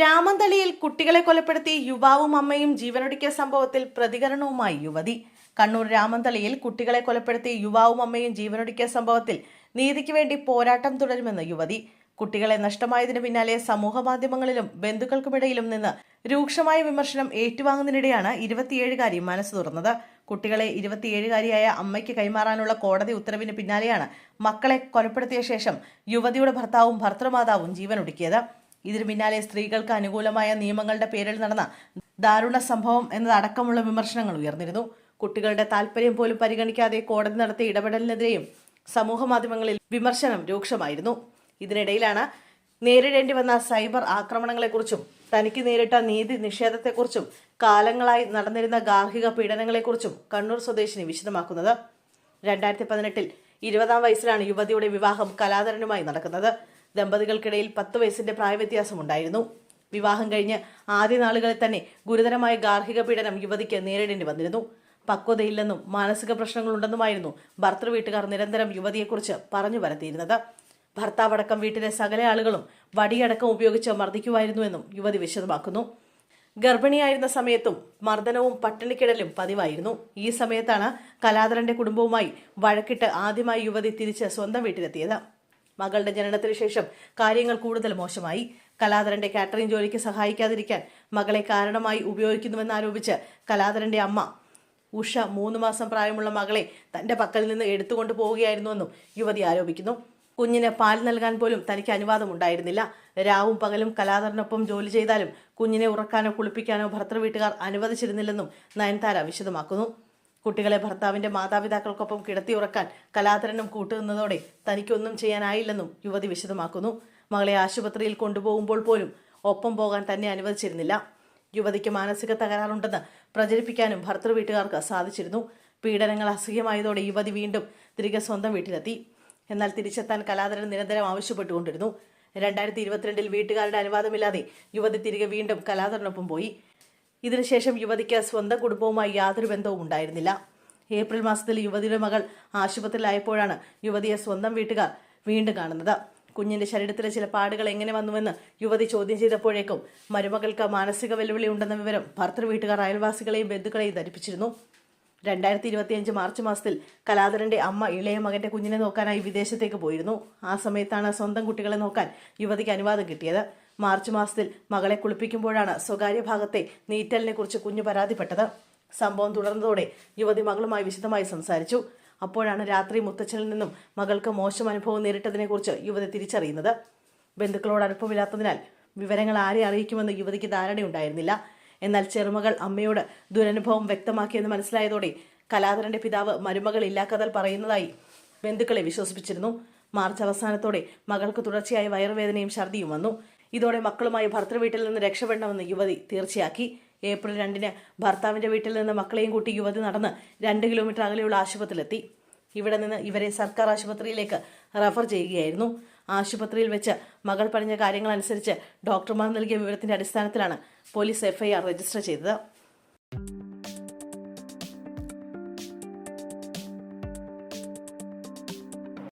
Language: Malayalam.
രാമന്തളിയിൽ കുട്ടികളെ കൊലപ്പെടുത്തി യുവാവും അമ്മയും ജീവനൊടുക്കിയ സംഭവത്തിൽ പ്രതികരണവുമായി യുവതി. കണ്ണൂർ രാമന്തളിയിൽ കുട്ടികളെ കൊലപ്പെടുത്തി യുവാവും അമ്മയും ജീവനൊടുക്കിയ സംഭവത്തിൽ നീതിക്ക് വേണ്ടി പോരാട്ടം തുടരുമെന്ന് യുവതി. കുട്ടികളെ നഷ്ടമായതിനു പിന്നാലെ സമൂഹമാധ്യമങ്ങളിലും ബന്ധുക്കൾക്കുമിടയിലും നിന്ന് രൂക്ഷമായ വിമർശനം ഏറ്റുവാങ്ങുന്നതിനിടെയാണ് 27-കാരി മനസ്സ് തുറന്നത്. കുട്ടികളെ 27-കാരിയായ അമ്മയ്ക്ക് കൈമാറാനുള്ള കോടതി ഉത്തരവിന് പിന്നാലെയാണ് മക്കളെ കൊലപ്പെടുത്തിയ ശേഷം യുവതിയുടെ ഭർത്താവും ഭർത്തൃമാതാവും ജീവനൊടുക്കിയത്. ഇതിനു പിന്നാലെ സ്ത്രീകൾക്ക് അനുകൂലമായ നിയമങ്ങളുടെ പേരിൽ നടന്ന ദാരുണ സംഭവം എന്നതടക്കമുള്ള വിമർശനങ്ങൾ ഉയർന്നിരുന്നു. കുട്ടികളുടെ താൽപര്യം പോലും പരിഗണിക്കാതെ കോടതി നടത്തിയ ഇടപെടലിനെതിരെയും സമൂഹ മാധ്യമങ്ങളിൽ വിമർശനം രൂക്ഷമായിരുന്നു. ഇതിനിടയിലാണ് നേരിടേണ്ടി വന്ന സൈബർ ആക്രമണങ്ങളെക്കുറിച്ചും തനിക്ക് നേരിട്ട നീതി നിഷേധത്തെക്കുറിച്ചും കാലങ്ങളായി നടന്നിരുന്ന ഗാർഹിക പീഡനങ്ങളെക്കുറിച്ചും കണ്ണൂർ സ്വദേശിനി വിശദമാക്കുന്നത്. 2018 20-ാം വയസ്സിലാണ് യുവതിയുടെ വിവാഹം കലാധരനുമായി നടക്കുന്നത്. ദമ്പതികൾക്കിടയിൽ 10 വയസ്സിന്റെ പ്രായവ്യത്യാസമുണ്ടായിരുന്നു. വിവാഹം കഴിഞ്ഞ് ആദ്യ നാളുകളിൽ തന്നെ ഗുരുതരമായ ഗാർഹിക പീഡനം യുവതിക്ക് നേരിടേണ്ടി വന്നിരുന്നു. പക്വതയില്ലെന്നും മാനസിക പ്രശ്നങ്ങളുണ്ടെന്നുമായിരുന്നു ഭർത്തൃ വീട്ടുകാർ നിരന്തരം യുവതിയെക്കുറിച്ച് പറഞ്ഞു പരത്തിയിരുന്നത്. ഭർത്താവടക്കം വീട്ടിലെ സകല ആളുകളും വടിയടക്കം ഉപയോഗിച്ച് മർദ്ദിക്കുമായിരുന്നുവെന്നും യുവതി വിശദമാക്കുന്നു. ഗർഭിണിയായിരുന്ന സമയത്തും മർദ്ദനവും പട്ടിണിക്കിടലും പതിവായിരുന്നു. ഈ സമയത്താണ് കലാധരന്റെ കുടുംബവുമായി വഴക്കിട്ട് ആദ്യമായി യുവതി തിരിച്ച് സ്വന്തം വീട്ടിലെത്തിയത്. മകളുടെ ജനനത്തിന് ശേഷം കാര്യങ്ങൾ കൂടുതൽ മോശമായി. കലാധരന്റെ കാറ്ററിംഗ് ജോലിക്ക് സഹായിക്കാതിരിക്കാൻ മകളെ കാരണമായി ഉപയോഗിക്കുന്നുവെന്നാരോപിച്ച് കലാധരന്റെ അമ്മ ഉഷ 3 മാസം പ്രായമുള്ള മകളെ തന്റെ പക്കൽ നിന്ന് എടുത്തുകൊണ്ടു പോവുകയായിരുന്നുവെന്നും യുവതി ആരോപിക്കുന്നു. കുഞ്ഞിന് പാൽ നൽകാൻ പോലും തനിക്ക് അനുവാദമുണ്ടായിരുന്നില്ല. രാവും പകലും കലാധരനൊപ്പം ജോലി ചെയ്താലും കുഞ്ഞിനെ ഉറക്കാനോ കുളിപ്പിക്കാനോ ഭർത്തൃ വീട്ടുകാർ അനുവദിച്ചിരുന്നില്ലെന്നും നയൻതാര വിശദമാക്കുന്നു. കുട്ടികളെ ഭർത്താവിന്റെ മാതാപിതാക്കൾക്കൊപ്പം കിടത്തി ഉറക്കാൻ കലാധരനും കൂട്ടുനിന്നതോടെ തനിക്കൊന്നും ചെയ്യാനായില്ലെന്നും യുവതി വിശദമാക്കുന്നു. മകളെ ആശുപത്രിയിൽ കൊണ്ടുപോകുമ്പോൾ പോലും ഒപ്പം പോകാൻ തന്നെ അനുവദിച്ചിരുന്നില്ല. യുവതിക്ക് മാനസിക തകരാറുണ്ടെന്ന് പ്രചരിപ്പിക്കാനും ഭർത്തൃ വീട്ടുകാർക്ക് സാധിച്ചിരുന്നു. പീഡനങ്ങൾ അസഹ്യമായതോടെ യുവതി വീണ്ടും തിരികെ സ്വന്തം വീട്ടിലെത്തി. എന്നാൽ തിരിച്ചെത്താൻ കലാധരൻ നിരന്തരം ആവശ്യപ്പെട്ടുകൊണ്ടിരുന്നു. 2022 വീട്ടുകാരുടെ അനുവാദമില്ലാതെ യുവതി തിരികെ വീണ്ടും കലാധരനൊപ്പം പോയി. ഇതിനുശേഷം യുവതിക്ക് സ്വന്തം കുടുംബവുമായി യാതൊരു ബന്ധവും ഉണ്ടായിരുന്നില്ല. ഏപ്രിൽ മാസത്തിൽ യുവതിയുടെ മകൾ ആശുപത്രിയിലായപ്പോഴാണ് യുവതിയെ സ്വന്തം വീട്ടുകാർ വീണ്ടും കാണുന്നത്. കുഞ്ഞിന്റെ ശരീരത്തിലെ ചില പാടുകൾ എങ്ങനെ വന്നുവെന്ന് യുവതി ചോദ്യം ചെയ്തപ്പോഴേക്കും മരുമകൾക്ക് മാനസിക വെല്ലുവിളി ഉണ്ടെന്ന വിവരം ഭർത്തൃ വീട്ടുകാർ അയൽവാസികളെയും ബന്ധുക്കളെയും ധരിപ്പിച്ചിരുന്നു. 2025 മാർച്ച് മാസത്തിൽ കലാധരന്റെ അമ്മ ഇളയ മകന്റെ കുഞ്ഞിനെ നോക്കാനായി വിദേശത്തേക്ക് പോയിരുന്നു. ആ സമയത്താണ് സ്വന്തം കുട്ടികളെ നോക്കാൻ യുവതിക്ക് അനുവാദം കിട്ടിയത്. മാർച്ച് മാസത്തിൽ മകളെ കുളിപ്പിക്കുമ്പോഴാണ് സ്വകാര്യ ഭാഗത്തെ നീറ്റലിനെ കുറിച്ച് കുഞ്ഞ് പരാതിപ്പെട്ടത്. സംഭവം തുടർന്നതോടെ യുവതി മകളുമായി വിശദമായി സംസാരിച്ചു. അപ്പോഴാണ് രാത്രി മുത്തച്ഛനിൽ നിന്നും മകൾക്ക് മോശം അനുഭവം നേരിട്ടതിനെക്കുറിച്ച് യുവതി തിരിച്ചറിയുന്നത്. ബന്ധുക്കളോട് അടുപ്പമില്ലാത്തതിനാൽ വിവരങ്ങൾ ആരെ അറിയിക്കുമെന്ന് യുവതിക്ക് ധാരണയുണ്ടായിരുന്നില്ല. എന്നാൽ ചെറുമകൾ അമ്മയോട് ദുരനുഭവം വ്യക്തമാക്കിയെന്ന് മനസ്സിലായതോടെ കലാധരന്റെ പിതാവ് മരുമകൾ ഇല്ലാക്കതൽ പറയുന്നതായി ബന്ധുക്കളെ വിശ്വസിപ്പിച്ചിരുന്നു. മാർച്ച് അവസാനത്തോടെ മകൾക്ക് തുടർച്ചയായ വയറുവേദനയും ഛർദിയും വന്നു. ഇതോടെ മക്കളുമായി ഭർത്തൃ വീട്ടിൽ നിന്ന് രക്ഷപ്പെടണമെന്ന് യുവതി തീർച്ചയാക്കി. ഏപ്രിൽ 2-ന് ഭർത്താവിന്റെ വീട്ടിൽ നിന്ന് മക്കളെയും കൂട്ടി യുവതി നടന്ന് 2 കിലോമീറ്റർ അകലെയുള്ള ആശുപത്രിയിലെത്തി. ഇവിടെ നിന്ന് ഇവരെ സർക്കാർ ആശുപത്രിയിലേക്ക് റഫർ ചെയ്യുകയായിരുന്നു. ആശുപത്രിയിൽ വെച്ച് മകൾ പറഞ്ഞ കാര്യങ്ങൾ അനുസരിച്ച് ഡോക്ടർമാർ നൽകിയ വിവരത്തിന്റെ അടിസ്ഥാനത്തിലാണ് പോലീസ് FIR രജിസ്റ്റർ ചെയ്തത്.